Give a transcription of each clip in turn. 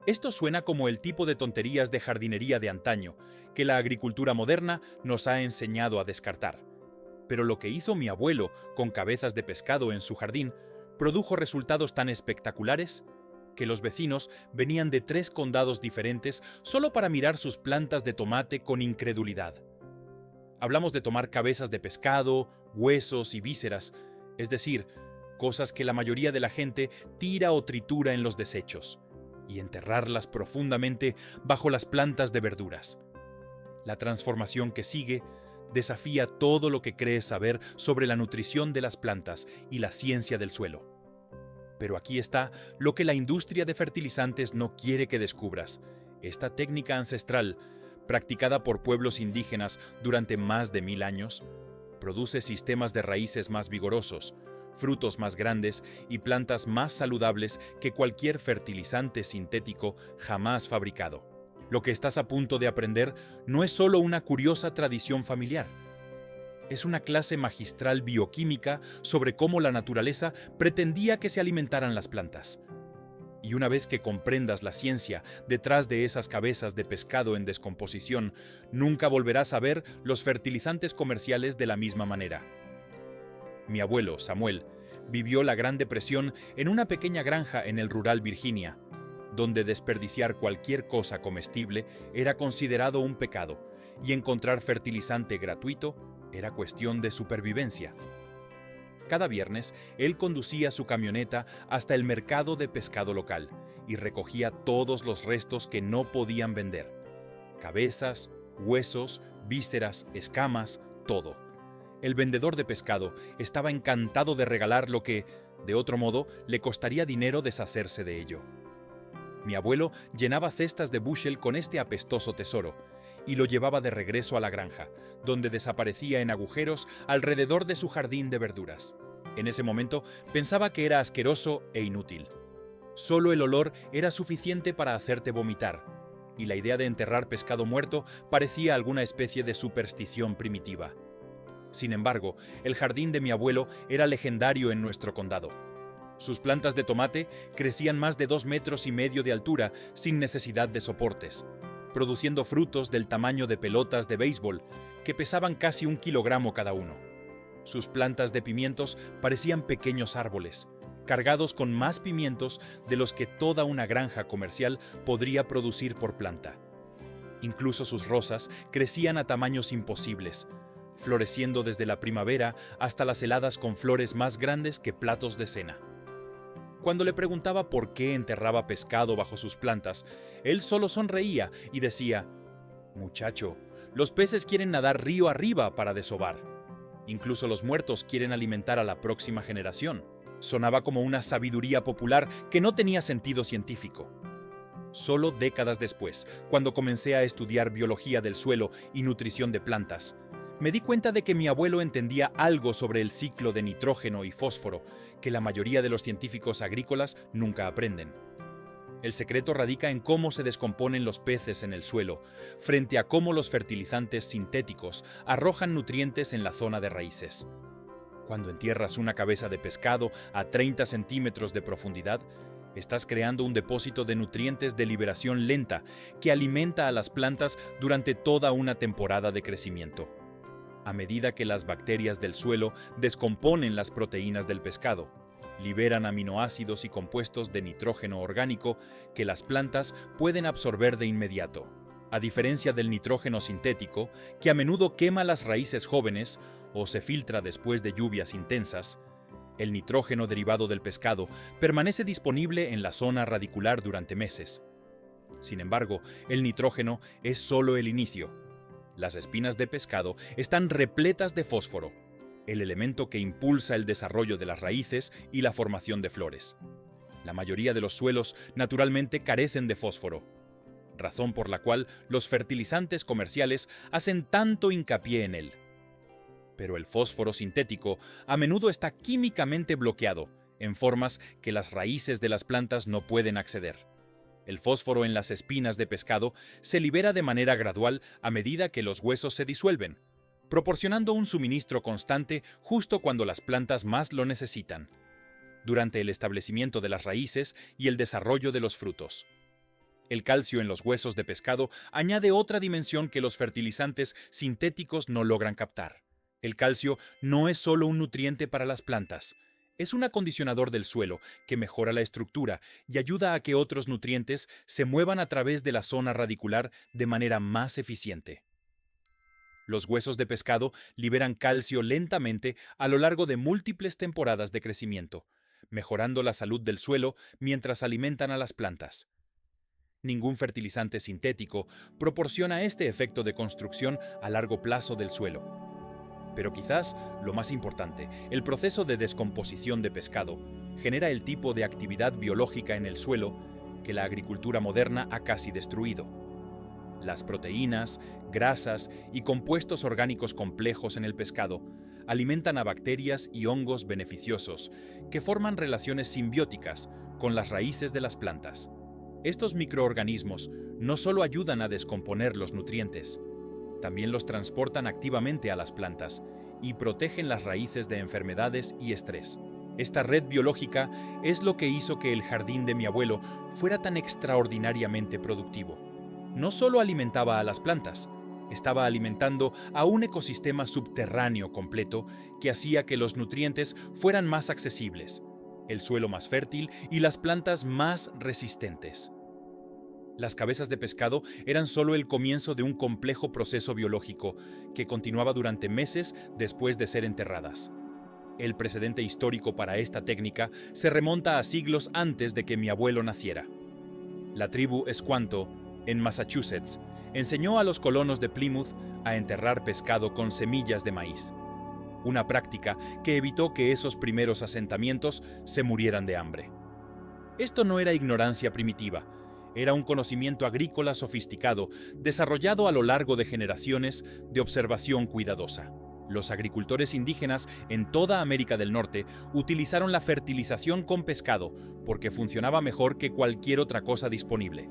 Esto suena como el tipo de tonterías de jardinería de antaño, que la agricultura moderna nos ha enseñado a descartar. Pero lo que hizo mi abuelo con cabezas de pescado en su jardín produjo resultados tan espectaculares que los vecinos venían de 3 condados diferentes solo para mirar sus plantas de tomate con incredulidad. Hablamos de tomar cabezas de pescado, huesos y vísceras, es decir, cosas que la mayoría de la gente tira o tritura en los desechos, y enterrarlas profundamente bajo las plantas de verduras. La transformación que sigue desafía todo lo que crees saber sobre la nutrición de las plantas y la ciencia del suelo. Pero aquí está lo que la industria de fertilizantes no quiere que descubras. Esta técnica ancestral, practicada por pueblos indígenas durante más de 1000 años, produce sistemas de raíces más vigorosos, frutos más grandes y plantas más saludables que cualquier fertilizante sintético jamás fabricado. Lo que estás a punto de aprender no es solo una curiosa tradición familiar. Es una clase magistral bioquímica sobre cómo la naturaleza pretendía que se alimentaran las plantas. Y una vez que comprendas la ciencia detrás de esas cabezas de pescado en descomposición, nunca volverás a ver los fertilizantes comerciales de la misma manera. Mi abuelo, Samuel, vivió la Gran Depresión en una pequeña granja en el rural Virginia, donde desperdiciar cualquier cosa comestible era considerado un pecado y encontrar fertilizante gratuito era cuestión de supervivencia. Cada viernes, él conducía su camioneta hasta el mercado de pescado local y recogía todos los restos que no podían vender. Cabezas, huesos, vísceras, escamas, todo. El vendedor de pescado estaba encantado de regalar lo que, de otro modo, le costaría dinero deshacerse de ello. Mi abuelo llenaba cestas de bushel con este apestoso tesoro y lo llevaba de regreso a la granja, donde desaparecía en agujeros alrededor de su jardín de verduras. En ese momento pensaba que era asqueroso e inútil. Solo el olor era suficiente para hacerte vomitar, y la idea de enterrar pescado muerto parecía alguna especie de superstición primitiva. Sin embargo, el jardín de mi abuelo era legendario en nuestro condado. Sus plantas de tomate crecían más de 2,5 metros de altura sin necesidad de soportes, produciendo frutos del tamaño de pelotas de béisbol que pesaban casi 1 kilogramo cada uno. Sus plantas de pimientos parecían pequeños árboles, cargados con más pimientos de los que toda una granja comercial podría producir por planta. Incluso sus rosas crecían a tamaños imposibles, floreciendo desde la primavera hasta las heladas con flores más grandes que platos de cena. Cuando le preguntaba por qué enterraba pescado bajo sus plantas, él solo sonreía y decía: «Muchacho, los peces quieren nadar río arriba para desovar. Incluso los muertos quieren alimentar a la próxima generación». Sonaba como una sabiduría popular que no tenía sentido científico. Solo décadas después, cuando comencé a estudiar biología del suelo y nutrición de plantas, me di cuenta de que mi abuelo entendía algo sobre el ciclo de nitrógeno y fósforo que la mayoría de los científicos agrícolas nunca aprenden. El secreto radica en cómo se descomponen los peces en el suelo, frente a cómo los fertilizantes sintéticos arrojan nutrientes en la zona de raíces. Cuando entierras una cabeza de pescado a 30 centímetros de profundidad, estás creando un depósito de nutrientes de liberación lenta que alimenta a las plantas durante toda una temporada de crecimiento. A medida que las bacterias del suelo descomponen las proteínas del pescado, liberan aminoácidos y compuestos de nitrógeno orgánico que las plantas pueden absorber de inmediato. A diferencia del nitrógeno sintético, que a menudo quema las raíces jóvenes o se filtra después de lluvias intensas, el nitrógeno derivado del pescado permanece disponible en la zona radicular durante meses. Sin embargo, el nitrógeno es solo el inicio. Las espinas de pescado están repletas de fósforo, el elemento que impulsa el desarrollo de las raíces y la formación de flores. La mayoría de los suelos naturalmente carecen de fósforo, razón por la cual los fertilizantes comerciales hacen tanto hincapié en él. Pero el fósforo sintético a menudo está químicamente bloqueado, en formas que las raíces de las plantas no pueden acceder. El fósforo en las espinas de pescado se libera de manera gradual a medida que los huesos se disuelven, proporcionando un suministro constante justo cuando las plantas más lo necesitan, durante el establecimiento de las raíces y el desarrollo de los frutos. El calcio en los huesos de pescado añade otra dimensión que los fertilizantes sintéticos no logran captar. El calcio no es solo un nutriente para las plantas, es un acondicionador del suelo que mejora la estructura y ayuda a que otros nutrientes se muevan a través de la zona radicular de manera más eficiente. Los huesos de pescado liberan calcio lentamente a lo largo de múltiples temporadas de crecimiento, mejorando la salud del suelo mientras alimentan a las plantas. Ningún fertilizante sintético proporciona este efecto de construcción a largo plazo del suelo. Pero quizás, lo más importante, el proceso de descomposición de pescado genera el tipo de actividad biológica en el suelo que la agricultura moderna ha casi destruido. Las proteínas, grasas y compuestos orgánicos complejos en el pescado alimentan a bacterias y hongos beneficiosos que forman relaciones simbióticas con las raíces de las plantas. Estos microorganismos no solo ayudan a descomponer los nutrientes, también los transportan activamente a las plantas y protegen las raíces de enfermedades y estrés. Esta red biológica es lo que hizo que el jardín de mi abuelo fuera tan extraordinariamente productivo. No solo alimentaba a las plantas, estaba alimentando a un ecosistema subterráneo completo que hacía que los nutrientes fueran más accesibles, el suelo más fértil y las plantas más resistentes. Las cabezas de pescado eran solo el comienzo de un complejo proceso biológico que continuaba durante meses después de ser enterradas. El precedente histórico para esta técnica se remonta a siglos antes de que mi abuelo naciera. La tribu Esquanto, en Massachusetts, enseñó a los colonos de Plymouth a enterrar pescado con semillas de maíz, una práctica que evitó que esos primeros asentamientos se murieran de hambre. Esto no era ignorancia primitiva, era un conocimiento agrícola sofisticado, desarrollado a lo largo de generaciones de observación cuidadosa. Los agricultores indígenas en toda América del Norte utilizaron la fertilización con pescado porque funcionaba mejor que cualquier otra cosa disponible.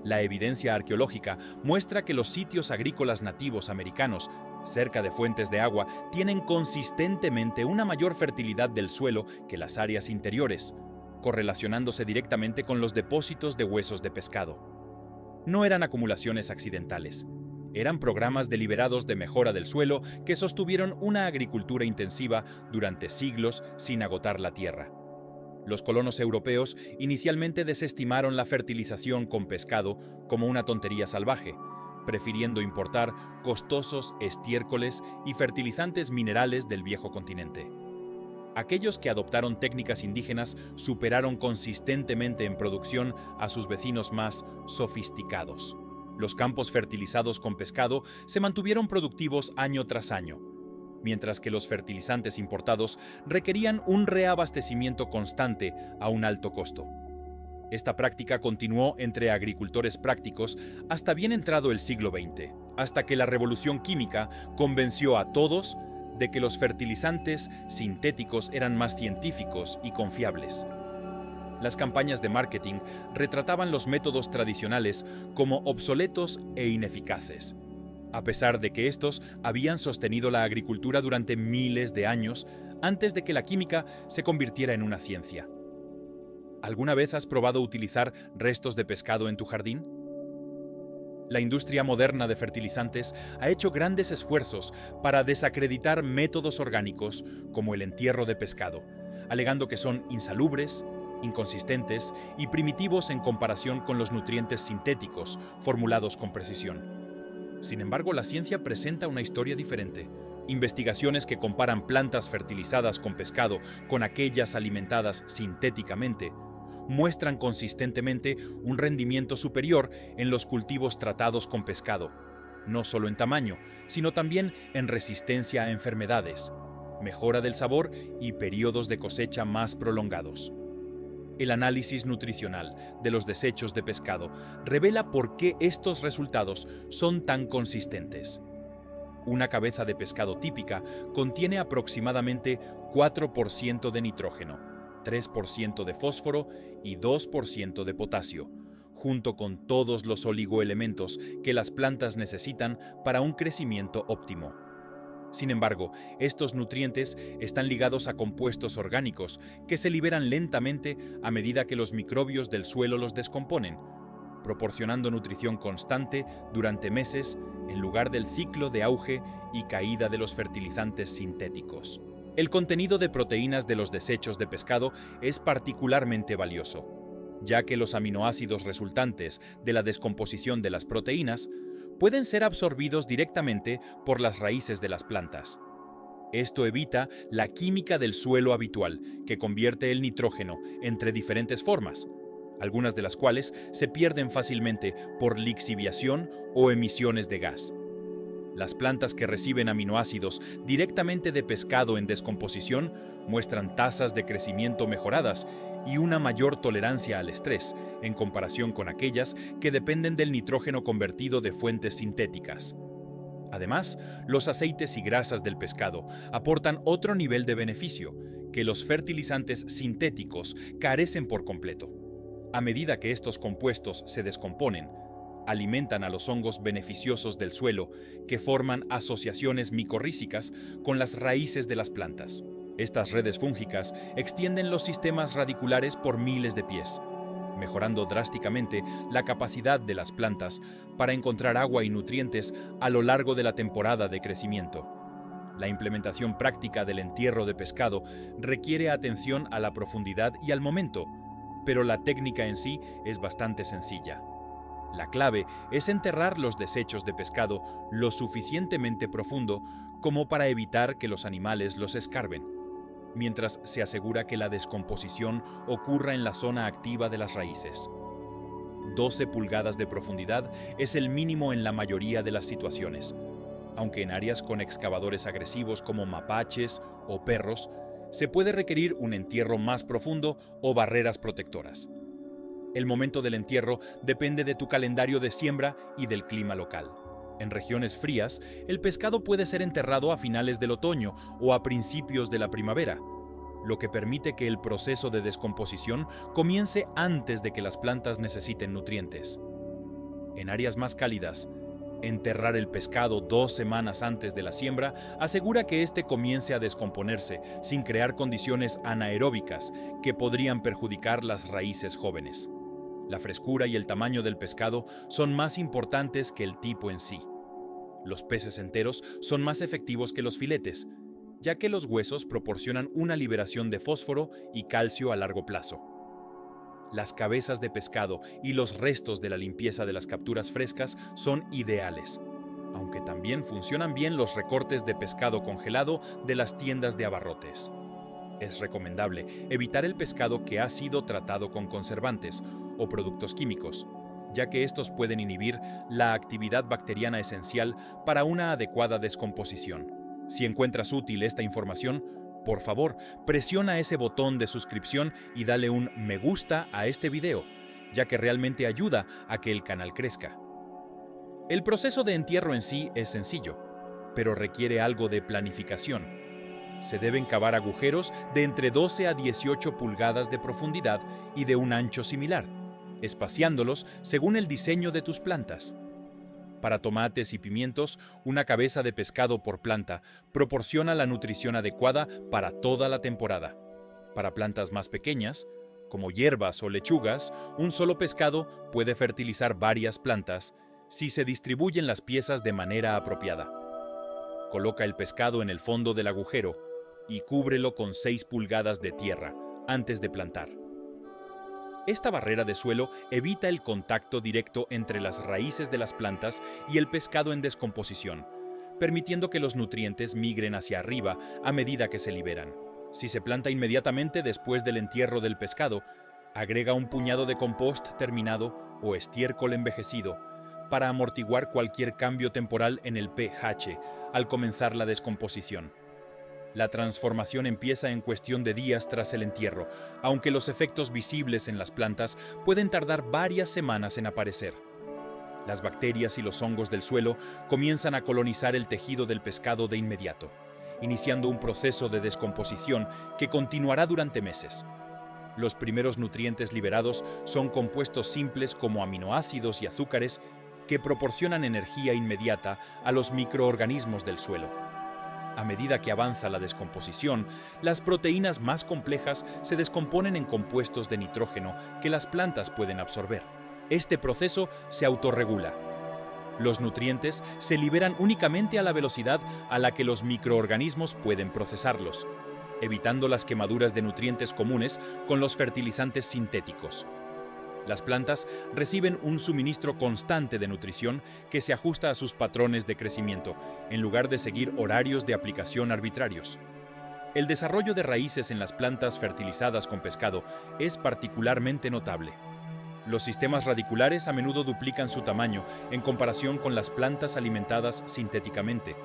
La evidencia arqueológica muestra que los sitios agrícolas nativos americanos, cerca de fuentes de agua, tienen consistentemente una mayor fertilidad del suelo que las áreas interiores, correlacionándose directamente con los depósitos de huesos de pescado. No eran acumulaciones accidentales, eran programas deliberados de mejora del suelo que sostuvieron una agricultura intensiva durante siglos sin agotar la tierra. Los colonos europeos inicialmente desestimaron la fertilización con pescado como una tontería salvaje, prefiriendo importar costosos estiércoles y fertilizantes minerales del viejo continente. Aquellos que adoptaron técnicas indígenas superaron consistentemente en producción a sus vecinos más sofisticados. Los campos fertilizados con pescado se mantuvieron productivos año tras año, mientras que los fertilizantes importados requerían un reabastecimiento constante a un alto costo. Esta práctica continuó entre agricultores prácticos hasta bien entrado el siglo XX, hasta que la revolución química convenció a todos de que los fertilizantes sintéticos eran más científicos y confiables. Las campañas de marketing retrataban los métodos tradicionales como obsoletos e ineficaces, a pesar de que estos habían sostenido la agricultura durante miles de años antes de que la química se convirtiera en una ciencia. ¿Alguna vez has probado utilizar restos de pescado en tu jardín? La industria moderna de fertilizantes ha hecho grandes esfuerzos para desacreditar métodos orgánicos como el entierro de pescado, alegando que son insalubres, inconsistentes y primitivos en comparación con los nutrientes sintéticos formulados con precisión. Sin embargo, la ciencia presenta una historia diferente. Investigaciones que comparan plantas fertilizadas con pescado con aquellas alimentadas sintéticamente muestran consistentemente un rendimiento superior en los cultivos tratados con pescado, no solo en tamaño, sino también en resistencia a enfermedades, mejora del sabor y periodos de cosecha más prolongados. El análisis nutricional de los desechos de pescado revela por qué estos resultados son tan consistentes. Una cabeza de pescado típica contiene aproximadamente 4% de nitrógeno, 3% de fósforo y 2% de potasio, junto con todos los oligoelementos que las plantas necesitan para un crecimiento óptimo. Sin embargo, estos nutrientes están ligados a compuestos orgánicos que se liberan lentamente a medida que los microbios del suelo los descomponen, proporcionando nutrición constante durante meses en lugar del ciclo de auge y caída de los fertilizantes sintéticos. El contenido de proteínas de los desechos de pescado es particularmente valioso, ya que los aminoácidos resultantes de la descomposición de las proteínas pueden ser absorbidos directamente por las raíces de las plantas. Esto evita la química del suelo habitual, que convierte el nitrógeno entre diferentes formas, algunas de las cuales se pierden fácilmente por lixiviación o emisiones de gas. Las plantas que reciben aminoácidos directamente de pescado en descomposición muestran tasas de crecimiento mejoradas y una mayor tolerancia al estrés, en comparación con aquellas que dependen del nitrógeno convertido de fuentes sintéticas. Además, los aceites y grasas del pescado aportan otro nivel de beneficio que los fertilizantes sintéticos carecen por completo. A medida que estos compuestos se descomponen, alimentan a los hongos beneficiosos del suelo que forman asociaciones micorrízicas con las raíces de las plantas. Estas redes fúngicas extienden los sistemas radiculares por miles de pies, mejorando drásticamente la capacidad de las plantas para encontrar agua y nutrientes a lo largo de la temporada de crecimiento. La implementación práctica del entierro de pescado requiere atención a la profundidad y al momento, pero la técnica en sí es bastante sencilla. La clave es enterrar los desechos de pescado lo suficientemente profundo como para evitar que los animales los escarben, mientras se asegura que la descomposición ocurra en la zona activa de las raíces. 12 pulgadas de profundidad es el mínimo en la mayoría de las situaciones, aunque en áreas con excavadores agresivos como mapaches o perros, se puede requerir un entierro más profundo o barreras protectoras. El momento del entierro depende de tu calendario de siembra y del clima local. En regiones frías, el pescado puede ser enterrado a finales del otoño o a principios de la primavera, lo que permite que el proceso de descomposición comience antes de que las plantas necesiten nutrientes. En áreas más cálidas, enterrar el pescado 2 semanas antes de la siembra asegura que éste comience a descomponerse sin crear condiciones anaeróbicas que podrían perjudicar las raíces jóvenes. La frescura y el tamaño del pescado son más importantes que el tipo en sí. Los peces enteros son más efectivos que los filetes, ya que los huesos proporcionan una liberación de fósforo y calcio a largo plazo. Las cabezas de pescado y los restos de la limpieza de las capturas frescas son ideales, aunque también funcionan bien los recortes de pescado congelado de las tiendas de abarrotes. Es recomendable evitar el pescado que ha sido tratado con conservantes o productos químicos, ya que estos pueden inhibir la actividad bacteriana esencial para una adecuada descomposición. Si encuentras útil esta información, por favor, presiona ese botón de suscripción y dale un me gusta a este video, ya que realmente ayuda a que el canal crezca. El proceso de entierro en sí es sencillo, pero requiere algo de planificación. Se deben cavar agujeros de entre 12 a 18 pulgadas de profundidad y de un ancho similar, espaciándolos según el diseño de tus plantas. Para tomates y pimientos, una cabeza de pescado por planta proporciona la nutrición adecuada para toda la temporada. Para plantas más pequeñas, como hierbas o lechugas, un solo pescado puede fertilizar varias plantas si se distribuyen las piezas de manera apropiada. Coloca el pescado en el fondo del agujero y cúbrelo con 6 pulgadas de tierra antes de plantar. Esta barrera de suelo evita el contacto directo entre las raíces de las plantas y el pescado en descomposición, permitiendo que los nutrientes migren hacia arriba a medida que se liberan. Si se planta inmediatamente después del entierro del pescado, agrega un puñado de compost terminado o estiércol envejecido para amortiguar cualquier cambio temporal en el pH al comenzar la descomposición. La transformación empieza en cuestión de días tras el entierro, aunque los efectos visibles en las plantas pueden tardar varias semanas en aparecer. Las bacterias y los hongos del suelo comienzan a colonizar el tejido del pescado de inmediato, iniciando un proceso de descomposición que continuará durante meses. Los primeros nutrientes liberados son compuestos simples como aminoácidos y azúcares que proporcionan energía inmediata a los microorganismos del suelo. A medida que avanza la descomposición, las proteínas más complejas se descomponen en compuestos de nitrógeno que las plantas pueden absorber. Este proceso se autorregula. Los nutrientes se liberan únicamente a la velocidad a la que los microorganismos pueden procesarlos, evitando las quemaduras de nutrientes comunes con los fertilizantes sintéticos. Las plantas reciben un suministro constante de nutrición que se ajusta a sus patrones de crecimiento, en lugar de seguir horarios de aplicación arbitrarios. El desarrollo de raíces en las plantas fertilizadas con pescado es particularmente notable. Los sistemas radiculares a menudo duplican su tamaño en comparación con las plantas alimentadas sintéticamente,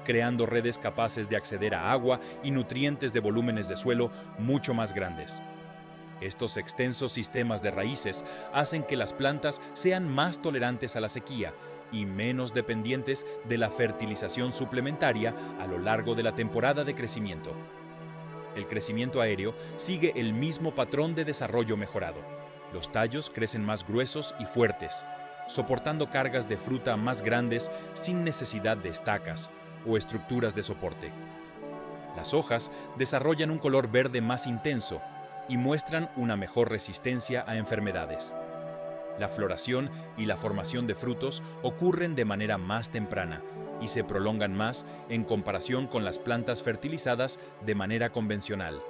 creando redes capaces de acceder a agua y nutrientes de volúmenes de suelo mucho más grandes. Estos extensos sistemas de raíces hacen que las plantas sean más tolerantes a la sequía y menos dependientes de la fertilización suplementaria a lo largo de la temporada de crecimiento. El crecimiento aéreo sigue el mismo patrón de desarrollo mejorado. Los tallos crecen más gruesos y fuertes, soportando cargas de fruta más grandes sin necesidad de estacas o estructuras de soporte. Las hojas desarrollan un color verde más intenso y muestran una mejor resistencia a enfermedades. La floración y la formación de frutos ocurren de manera más temprana y se prolongan más en comparación con las plantas fertilizadas de manera convencional.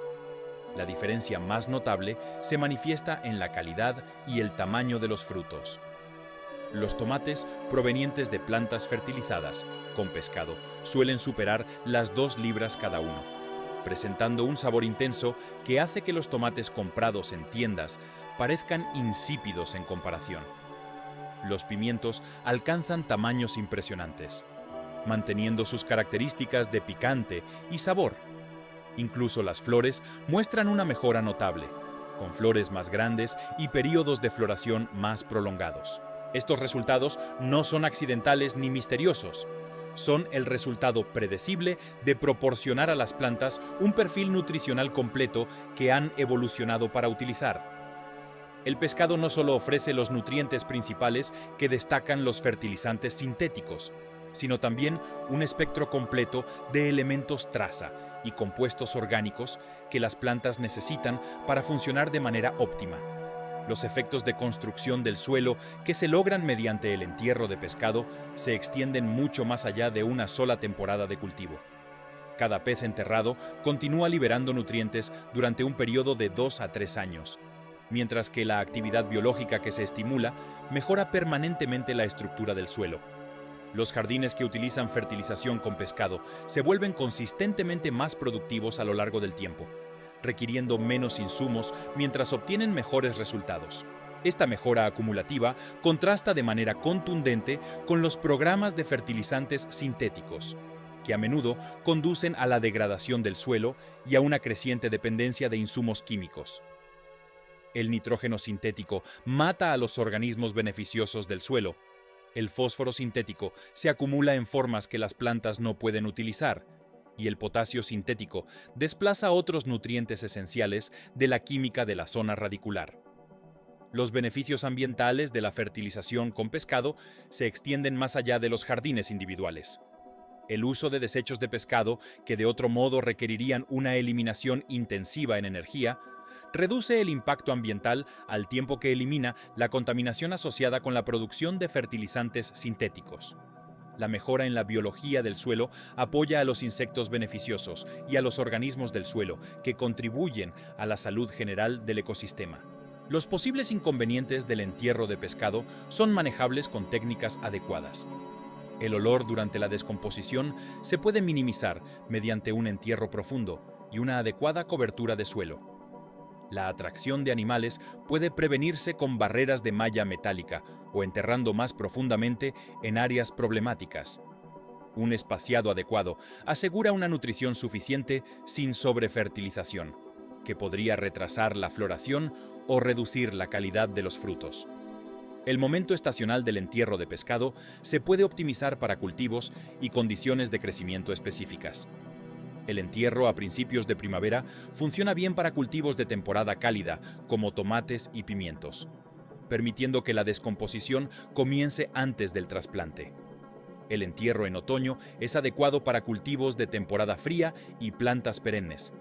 La diferencia más notable se manifiesta en la calidad y el tamaño de los frutos. Los tomates provenientes de plantas fertilizadas con pescado suelen superar las 2 libras cada uno, presentando un sabor intenso que hace que los tomates comprados en tiendas parezcan insípidos en comparación. Los pimientos alcanzan tamaños impresionantes, manteniendo sus características de picante y sabor. Incluso las flores muestran una mejora notable, con flores más grandes y períodos de floración más prolongados. Estos resultados no son accidentales ni misteriosos. Son el resultado predecible de proporcionar a las plantas un perfil nutricional completo que han evolucionado para utilizar. El pescado no solo ofrece los nutrientes principales que destacan los fertilizantes sintéticos, sino también un espectro completo de elementos traza y compuestos orgánicos que las plantas necesitan para funcionar de manera óptima. Los efectos de construcción del suelo que se logran mediante el entierro de pescado se extienden mucho más allá de una sola temporada de cultivo. Cada pez enterrado continúa liberando nutrientes durante un periodo de 2 a 3 años, mientras que la actividad biológica que se estimula mejora permanentemente la estructura del suelo. Los jardines que utilizan fertilización con pescado se vuelven consistentemente más productivos a lo largo del tiempo, requiriendo menos insumos mientras obtienen mejores resultados. Esta mejora acumulativa contrasta de manera contundente con los programas de fertilizantes sintéticos, que a menudo conducen a la degradación del suelo y a una creciente dependencia de insumos químicos. El nitrógeno sintético mata a los organismos beneficiosos del suelo. El fósforo sintético se acumula en formas que las plantas no pueden utilizar, y el potasio sintético desplaza otros nutrientes esenciales de la química de la zona radicular. Los beneficios ambientales de la fertilización con pescado se extienden más allá de los jardines individuales. El uso de desechos de pescado, que de otro modo requerirían una eliminación intensiva en energía, reduce el impacto ambiental al tiempo que elimina la contaminación asociada con la producción de fertilizantes sintéticos. La mejora en la biología del suelo apoya a los insectos beneficiosos y a los organismos del suelo que contribuyen a la salud general del ecosistema. Los posibles inconvenientes del entierro de pescado son manejables con técnicas adecuadas. El olor durante la descomposición se puede minimizar mediante un entierro profundo y una adecuada cobertura de suelo. La atracción de animales puede prevenirse con barreras de malla metálica o enterrando más profundamente en áreas problemáticas. Un espaciado adecuado asegura una nutrición suficiente sin sobrefertilización, que podría retrasar la floración o reducir la calidad de los frutos. El momento estacional del entierro de pescado se puede optimizar para cultivos y condiciones de crecimiento específicas. El entierro a principios de primavera funciona bien para cultivos de temporada cálida, como tomates y pimientos, permitiendo que la descomposición comience antes del trasplante. El entierro en otoño es adecuado para cultivos de temporada fría y plantas perennes,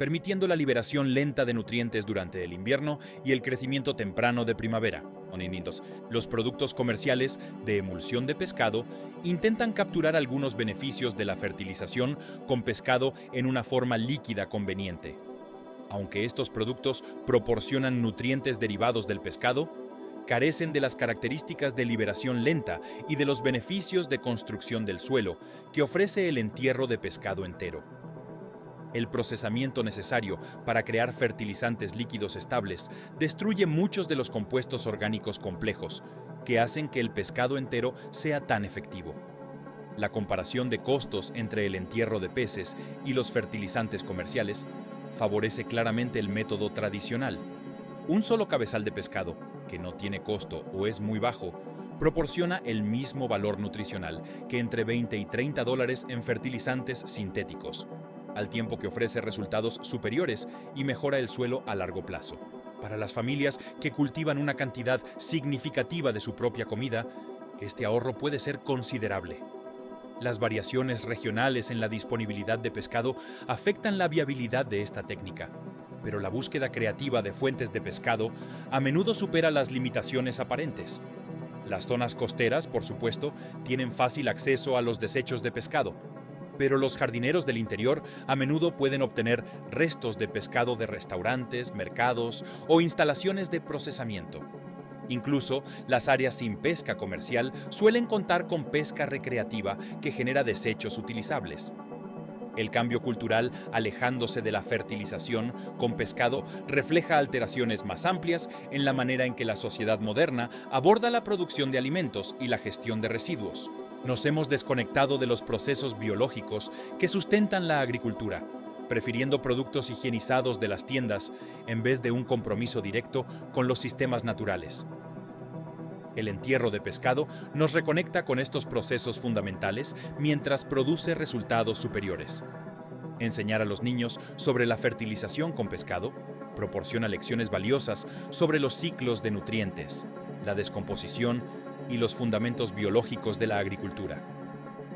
permitiendo la liberación lenta de nutrientes durante el invierno y el crecimiento temprano de primavera. Los productos comerciales de emulsión de pescado intentan capturar algunos beneficios de la fertilización con pescado en una forma líquida conveniente. Aunque estos productos proporcionan nutrientes derivados del pescado, carecen de las características de liberación lenta y de los beneficios de construcción del suelo que ofrece el entierro de pescado entero. El procesamiento necesario para crear fertilizantes líquidos estables destruye muchos de los compuestos orgánicos complejos que hacen que el pescado entero sea tan efectivo. La comparación de costos entre el entierro de peces y los fertilizantes comerciales favorece claramente el método tradicional. Un solo cabezal de pescado, que no tiene costo o es muy bajo, proporciona el mismo valor nutricional que entre $20 y $30 en fertilizantes sintéticos, al tiempo que ofrece resultados superiores y mejora el suelo a largo plazo. Para las familias que cultivan una cantidad significativa de su propia comida, este ahorro puede ser considerable. Las variaciones regionales en la disponibilidad de pescado afectan la viabilidad de esta técnica, pero la búsqueda creativa de fuentes de pescado a menudo supera las limitaciones aparentes. Las zonas costeras, por supuesto, tienen fácil acceso a los desechos de pescado, pero los jardineros del interior a menudo pueden obtener restos de pescado de restaurantes, mercados o instalaciones de procesamiento. Incluso las áreas sin pesca comercial suelen contar con pesca recreativa que genera desechos utilizables. El cambio cultural, alejándose de la fertilización con pescado, refleja alteraciones más amplias en la manera en que la sociedad moderna aborda la producción de alimentos y la gestión de residuos. Nos hemos desconectado de los procesos biológicos que sustentan la agricultura, prefiriendo productos higienizados de las tiendas en vez de un compromiso directo con los sistemas naturales. El entierro de pescado nos reconecta con estos procesos fundamentales mientras produce resultados superiores. Enseñar a los niños sobre la fertilización con pescado proporciona lecciones valiosas sobre los ciclos de nutrientes, la descomposición y los fundamentos biológicos de la agricultura.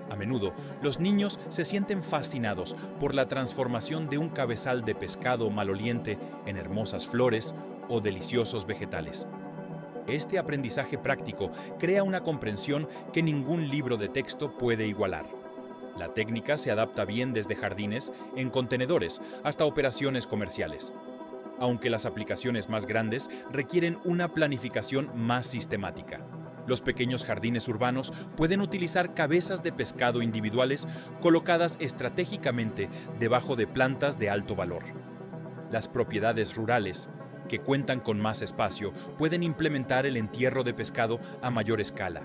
A menudo, los niños se sienten fascinados por la transformación de un cabezal de pescado maloliente en hermosas flores o deliciosos vegetales. Este aprendizaje práctico crea una comprensión que ningún libro de texto puede igualar. La técnica se adapta bien desde jardines, en contenedores, hasta operaciones comerciales, aunque las aplicaciones más grandes requieren una planificación más sistemática. Los pequeños jardines urbanos pueden utilizar cabezas de pescado individuales colocadas estratégicamente debajo de plantas de alto valor. Las propiedades rurales, que cuentan con más espacio, pueden implementar el entierro de pescado a mayor escala,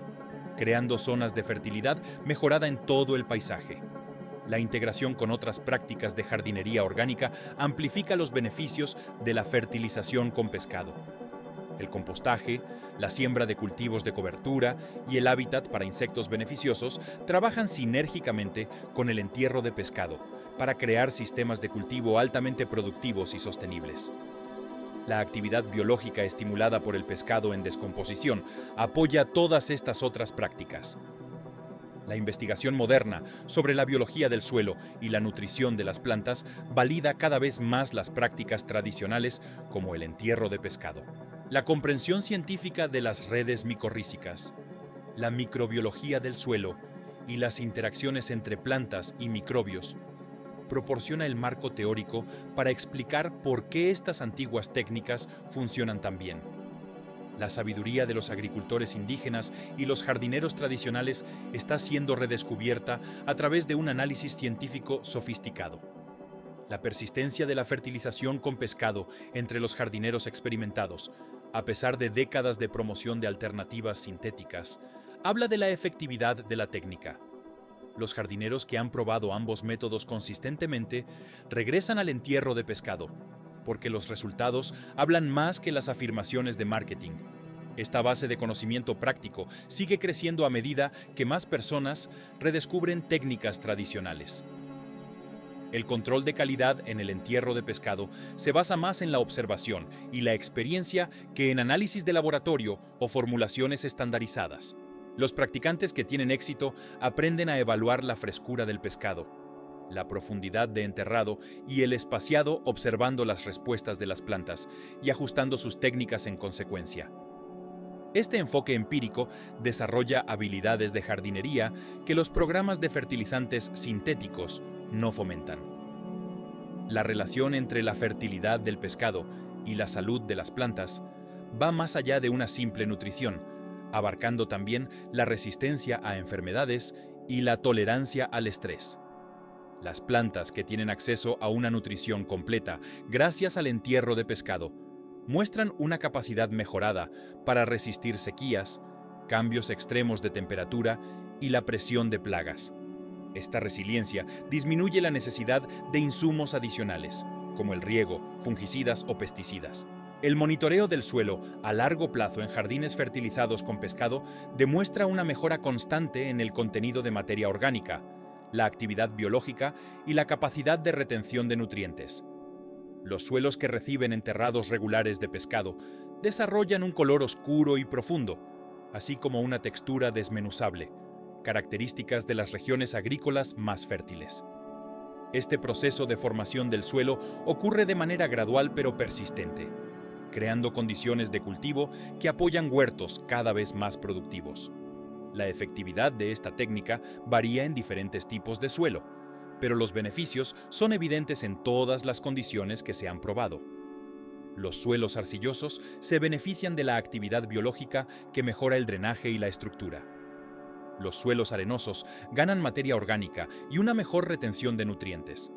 creando zonas de fertilidad mejorada en todo el paisaje. La integración con otras prácticas de jardinería orgánica amplifica los beneficios de la fertilización con pescado. El compostaje, la siembra de cultivos de cobertura y el hábitat para insectos beneficiosos trabajan sinérgicamente con el entierro de pescado para crear sistemas de cultivo altamente productivos y sostenibles. La actividad biológica estimulada por el pescado en descomposición apoya todas estas otras prácticas. La investigación moderna sobre la biología del suelo y la nutrición de las plantas valida cada vez más las prácticas tradicionales como el entierro de pescado. La comprensión científica de las redes micorrízicas, la microbiología del suelo y las interacciones entre plantas y microbios proporciona el marco teórico para explicar por qué estas antiguas técnicas funcionan tan bien. La sabiduría de los agricultores indígenas y los jardineros tradicionales está siendo redescubierta a través de un análisis científico sofisticado. La persistencia de la fertilización con pescado entre los jardineros experimentados, a pesar de décadas de promoción de alternativas sintéticas, habla de la efectividad de la técnica. Los jardineros que han probado ambos métodos consistentemente regresan al entierro de pescado, porque los resultados hablan más que las afirmaciones de marketing. Esta base de conocimiento práctico sigue creciendo a medida que más personas redescubren técnicas tradicionales. El control de calidad en el entierro de pescado se basa más en la observación y la experiencia que en análisis de laboratorio o formulaciones estandarizadas. Los practicantes que tienen éxito aprenden a evaluar la frescura del pescado, la profundidad de enterrado y el espaciado, observando las respuestas de las plantas y ajustando sus técnicas en consecuencia. Este enfoque empírico desarrolla habilidades de jardinería que los programas de fertilizantes sintéticos no fomentan. La relación entre la fertilidad del pescado y la salud de las plantas va más allá de una simple nutrición, abarcando también la resistencia a enfermedades y la tolerancia al estrés. Las plantas que tienen acceso a una nutrición completa gracias al entierro de pescado muestran una capacidad mejorada para resistir sequías, cambios extremos de temperatura y la presión de plagas. Esta resiliencia disminuye la necesidad de insumos adicionales, como el riego, fungicidas o pesticidas. El monitoreo del suelo a largo plazo en jardines fertilizados con pescado demuestra una mejora constante en el contenido de materia orgánica, la actividad biológica y la capacidad de retención de nutrientes. Los suelos que reciben enterrados regulares de pescado desarrollan un color oscuro y profundo, así como una textura desmenuzable, características de las regiones agrícolas más fértiles. Este proceso de formación del suelo ocurre de manera gradual pero persistente, creando condiciones de cultivo que apoyan huertos cada vez más productivos. La efectividad de esta técnica varía en diferentes tipos de suelo, pero los beneficios son evidentes en todas las condiciones que se han probado. Los suelos arcillosos se benefician de la actividad biológica que mejora el drenaje y la estructura. Los suelos arenosos ganan materia orgánica y una mejor retención de nutrientes.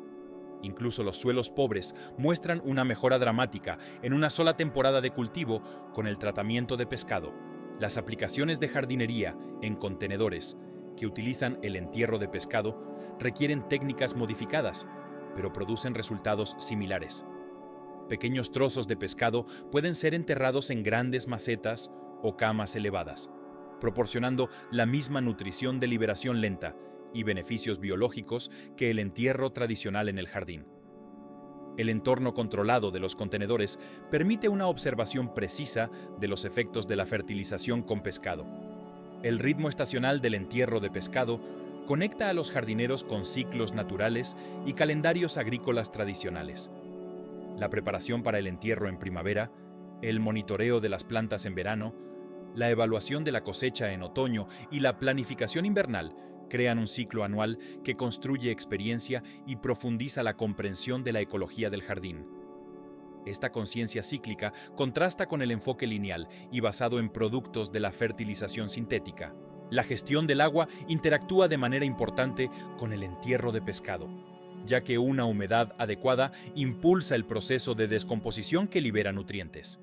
Incluso los suelos pobres muestran una mejora dramática en una sola temporada de cultivo con el tratamiento de pescado. Las aplicaciones de jardinería en contenedores que utilizan el entierro de pescado requieren técnicas modificadas, pero producen resultados similares. Pequeños trozos de pescado pueden ser enterrados en grandes macetas o camas elevadas, proporcionando la misma nutrición de liberación lenta y beneficios biológicos que el entierro tradicional en el jardín. El entorno controlado de los contenedores permite una observación precisa de los efectos de la fertilización con pescado. El ritmo estacional del entierro de pescado conecta a los jardineros con ciclos naturales y calendarios agrícolas tradicionales. La preparación para el entierro en primavera, el monitoreo de las plantas en verano, la evaluación de la cosecha en otoño y la planificación invernal crean un ciclo anual que construye experiencia y profundiza la comprensión de la ecología del jardín. Esta conciencia cíclica contrasta con el enfoque lineal y basado en productos de la fertilización sintética. La gestión del agua interactúa de manera importante con el entierro de pescado, ya que una humedad adecuada impulsa el proceso de descomposición que libera nutrientes.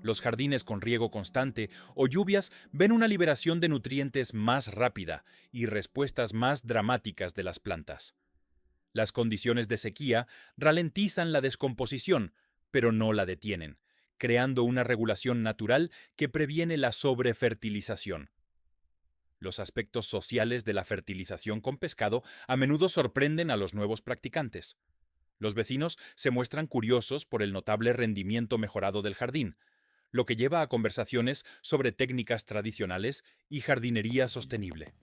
Los jardines con riego constante o lluvias ven una liberación de nutrientes más rápida y respuestas más dramáticas de las plantas. Las condiciones de sequía ralentizan la descomposición, pero no la detienen, creando una regulación natural que previene la sobrefertilización. Los aspectos sociales de la fertilización con pescado a menudo sorprenden a los nuevos practicantes. Los vecinos se muestran curiosos por el notable rendimiento mejorado del jardín, lo que lleva a conversaciones sobre técnicas tradicionales y jardinería sostenible.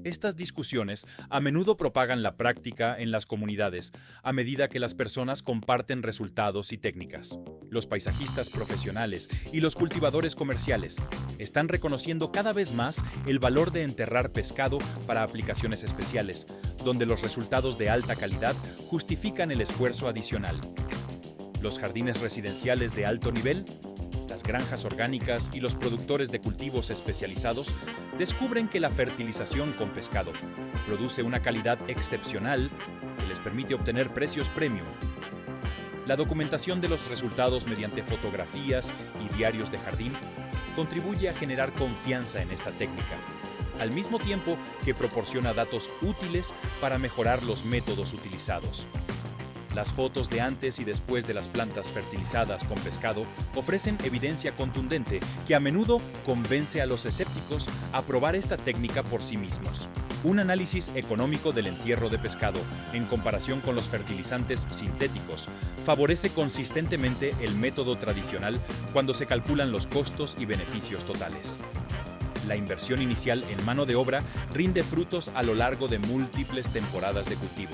Estas discusiones a menudo propagan la práctica en las comunidades a medida que las personas comparten resultados y técnicas. Los paisajistas profesionales y los cultivadores comerciales están reconociendo cada vez más el valor de enterrar pescado para aplicaciones especiales, donde los resultados de alta calidad justifican el esfuerzo adicional. Los jardines residenciales de alto nivel, las granjas orgánicas y los productores de cultivos especializados descubren que la fertilización con pescado produce una calidad excepcional que les permite obtener precios premium. La documentación de los resultados mediante fotografías y diarios de jardín contribuye a generar confianza en esta técnica, al mismo tiempo que proporciona datos útiles para mejorar los métodos utilizados. Las fotos de antes y después de las plantas fertilizadas con pescado ofrecen evidencia contundente que a menudo convence a los escépticos a probar esta técnica por sí mismos. Un análisis económico del entierro de pescado, en comparación con los fertilizantes sintéticos, favorece consistentemente el método tradicional cuando se calculan los costos y beneficios totales. La inversión inicial en mano de obra rinde frutos a lo largo de múltiples temporadas de cultivo,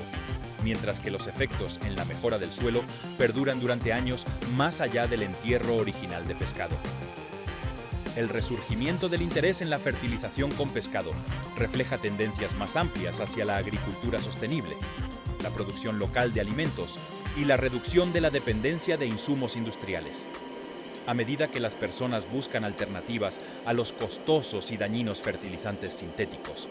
mientras que los efectos en la mejora del suelo perduran durante años más allá del entierro original de pescado. El resurgimiento del interés en la fertilización con pescado refleja tendencias más amplias hacia la agricultura sostenible, la producción local de alimentos y la reducción de la dependencia de insumos industriales. A medida que las personas buscan alternativas a los costosos y dañinos fertilizantes sintéticos,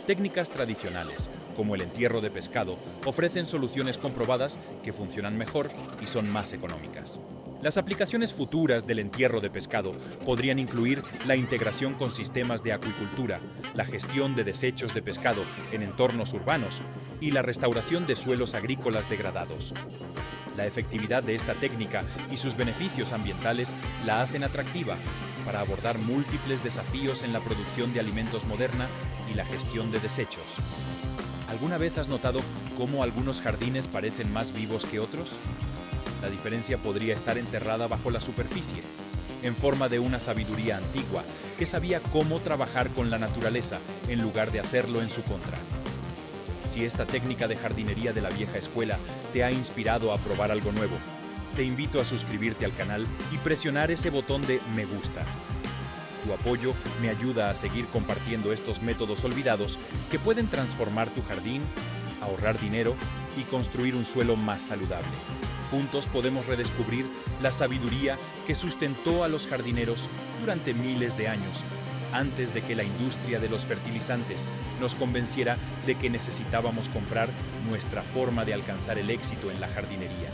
técnicas tradicionales, como el entierro de pescado, ofrecen soluciones comprobadas que funcionan mejor y son más económicas. Las aplicaciones futuras del entierro de pescado podrían incluir la integración con sistemas de acuicultura, la gestión de desechos de pescado en entornos urbanos y la restauración de suelos agrícolas degradados. La efectividad de esta técnica y sus beneficios ambientales la hacen atractiva para abordar múltiples desafíos en la producción de alimentos moderna y la gestión de desechos. ¿Alguna vez has notado cómo algunos jardines parecen más vivos que otros? La diferencia podría estar enterrada bajo la superficie, en forma de una sabiduría antigua que sabía cómo trabajar con la naturaleza en lugar de hacerlo en su contra. Si esta técnica de jardinería de la vieja escuela te ha inspirado a probar algo nuevo, te invito a suscribirte al canal y presionar ese botón de me gusta. Tu apoyo me ayuda a seguir compartiendo estos métodos olvidados que pueden transformar tu jardín, ahorrar dinero y construir un suelo más saludable. Juntos podemos redescubrir la sabiduría que sustentó a los jardineros durante miles de años, antes de que la industria de los fertilizantes nos convenciera de que necesitábamos comprar nuestra forma de alcanzar el éxito en la jardinería.